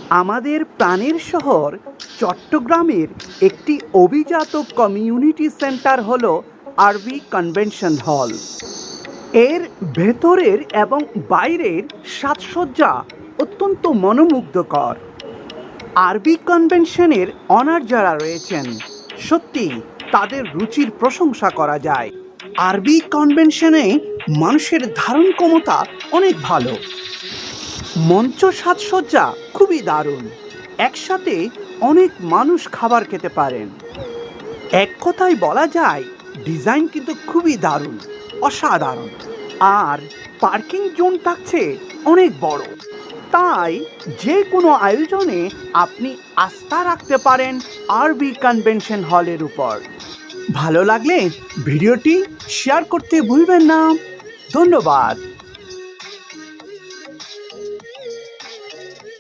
আমাদের প্রাণের শহর চট্টগ্রামের একটি অভিজাত কমিউনিটি সেন্টার হলো আরবি কনভেনশন হল। এর ভেতরের এবং বাইরের সাজসজ্জা অত্যন্ত মনোমুগ্ধকর। আরবি কনভেনশনের অনার যারা রয়েছেন, সত্যি তাদের রুচির প্রশংসা করা যায়। আরবি কনভেনশনে মানুষের ধারণ ক্ষমতা অনেক ভালো। মঞ্চ সাজসজ্জা খুবই দারুণ, একসাথে অনেক মানুষ খাবার খেতে পারেন। এক কথায় বলা যায় ডিজাইন কিন্তু খুবই দারুণ, অসাধারণ। আর পার্কিং জোন থাকছে অনেক বড়, তাই যে কোনো আয়োজনে আপনি আস্থা রাখতে পারেন আরবি কনভেনশন হলের উপর। ভালো লাগলে ভিডিওটি শেয়ার করতে ভুলবেন না। ধন্যবাদ।